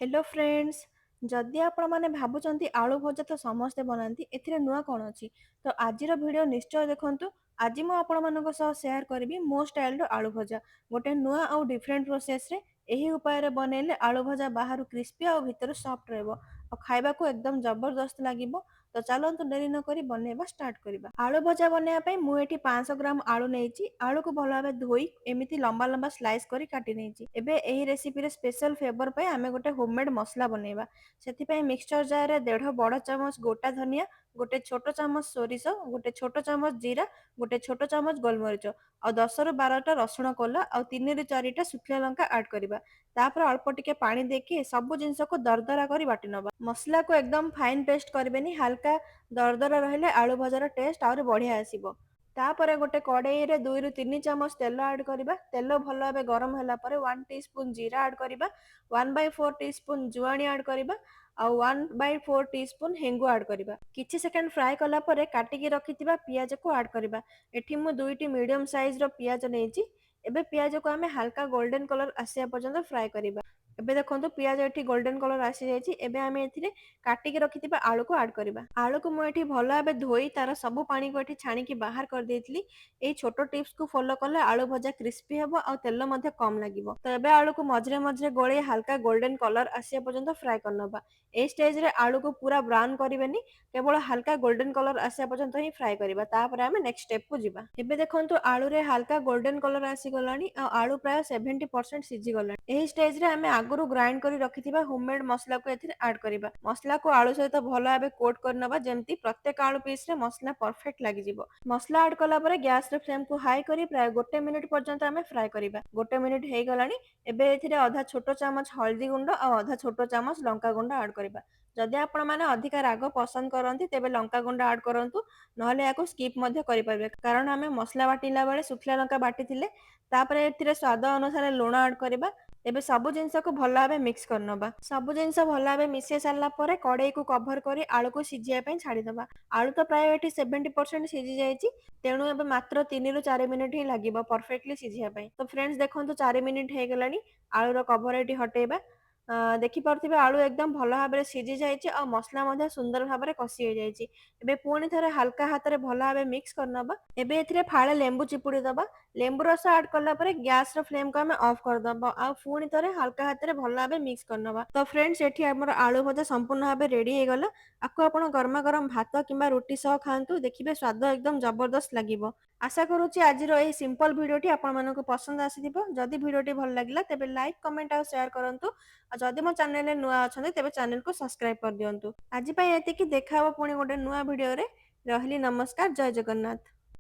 Hello friends. जदि आपण माने भाबुचंती आलू भजा तो समस्ते बनाती एथिरे नुआ कौन अच्छी तो आजिर वीडियो निश्चय देखंतु। आज मु आपण मानक सह शेयर करबी मो स्टाइल रो आलू भजा गोटे नुआ और डिफरेंट प्रोसेस रे एही उपाय रे बनैले आलू भजा बाहर क्रिस्पी और भीतर सॉफ्ट रहबो और खाइबा को एकदम जबरदस्त लागिबो। तो चलंतु देरी न करी बनैबा स्टार्ट करबा। आलू भजा बनैया पई मु एठी 500 ग्राम आलू नेइची। आलू को भलो भाबे धोई एमिति लंबा लंबा स्लाइस करी काटी नेइची। एबे एही रेसिपी रे स्पेशल फ्लेवर पई आमे गोटे होममेड मसला बनैबा। सेति मिक्सचर जार रे 1.5 बड़ चामच गोटा धनिया, गोटे छोट चामच सोरिष, गोटे छोट चामच जीरा, गोटे छोट चामच गोलमरिच और 10 रु 12टा रसुण कोला और 3 रु 4टा सुखिला लंका ऐड करबा। तापर अल्प टिके पानी देके सब जिंस को दरदरा करी बाटी नबा। मसला को एकदम फाइन पेस्ट करबेनी, हल्का दरदरा रहले आलू भजार टेस्ट और बढ़िया आसीबो। तापर गोटे कड़ाई रे 2 रु 3 चामच तेल ऐड करबा। तेल भलो भाबे गरम होला परे 1 टीस्पून जीरा ऐड करबा, 1/4 टीस्पून जुआनी ऐड करबा और 1/4 टीस्पून हेंगु ऐड करबा। किछि सेकंड फ्राई कला परे काटिकी रखिथिबा पियाज को ऐड करबा। एठी मु दुईटी मीडियम साइज रो पियाज नेइची। एबे पियाज को हमें हल्का गोल्डन कलर आसिया पर्यंत फ्राई करबा। एबे देखंतु पियाज एठी गोल्डन कलर आसी जायछि। एबे हमें एथिरे काटिकी रखिथिबा आलू को ऐड करबा। आलू को मु एठी भलो भाबे धोई तार सब पानी को एठी छाणी की बाहर कर देइतली। एई छोटो टिप्स को फॉलो कले आलू भजा क्रिस्पी हेबो और तेल मध्ये कम लागिबो। तो एबे आलू को मझरे मझरे गोळे हल्का गोल्डन कलर आसिया पर्यंत फ्राई करनबा। ए स्टेज रे आलू को पूरा ब्राउन करिवेनी, केवल हल्का गोल्डन कलर आसिया पर्यंत ही फ्राई करिबा। तापर हमें नेक्स्ट स्टेप को जिबा। एबे देखंतु आलू रे हल्का गोल्डन कलर आसी गलानी और आलू प्राय 70% सिझी गलानी। एही स्टेज रे हमें आगुरु ग्राइंड करी रखिथिबा होममेड मसला को एथिरे ऐड करिबा। मसला को आलू सहित भलो भाबे कोट करनबा, जेमति प्रत्येक आलू पीस रे मसला परफेक्ट लागि जिवो। मसला ऐड कला परे गैस रे फ्लेम को हाई करी प्राय 1 मिनिट पर्यंत हमें फ्राई करिबा। 1 मिनिट हेई गलानी। एबे एथिरे आधा छोट चामच हल्दी गुंड और आधा छोट चामच लंका गुंड ऐड करिबा। जदि आपण माने अधिक राग पसंद करंती तेबे लंका गुंड ऐड करंतु, नहले याको स्किप मध्ये करि परिबे, कारण हमें मसला बाटिला बेले सुखिला लंका बाटिथिले। तापरे एथिरे स्वाद अनुसार लूण ऐड करिबा। एबे सब जिंस को भलो भाबे मिक्स करनबा। सब जिंस भलो भाबे मिसै सारला परे कड़ाई को कवर करी आलू को सिझिया पई छाडी दबा। आलू तो प्राय एठी 70% सिझी जायछि, तेणु एबे मात्र 3 रु 4 मिनिट ही लागिबो परफेक्टली सिझिया पई। तो फ्रेंड्स देखंतु 4 मिनिट हे गलानी। आलू रो कवर एठी हटेबा। देखि पारथिबे आलू एकदम भलो भाबे सिझी जायछि और मसला मध्ये सुंदर भाबे कसी हो जायछि। एबे पुणी थरे हल्का हाथ रे भलो भाबे मिक्स करनबा। एबे एथिरे फाळे लेंबू चिपुडी दबा। लेंबू रस ऐड करला परे गैस रो फ्लेम को हमें ऑफ कर दबा और पुणी थरे हल्का हाथ रे भलो भाबे मिक्स करनबा। तो फ्रेंड्स एठी हमर आलू भजा संपूर्ण भाबे रेडी हे गला। आको आपण गरमा गरम भात किंबा रोटी सह खांतु, देखिबे स्वाद एकदम जबरदस्त लागिबो। आशा करूची आजिर एही सिंपल भिडियोटी आपण मानको पसंद आसीथिबो। जदि भिडियोटी भल लागिला तेबे लाइक कमेंट और शेयर करंतु। और जदि मो चैनल रे नुआ अछंते तेबे चैनल को सब्सक्राइब कर दियंतु। आज पई एतिकी, देखा हबो पुणी गोटे नुआ भिडियो रे। रहली नमस्कार, जय जगन्नाथ।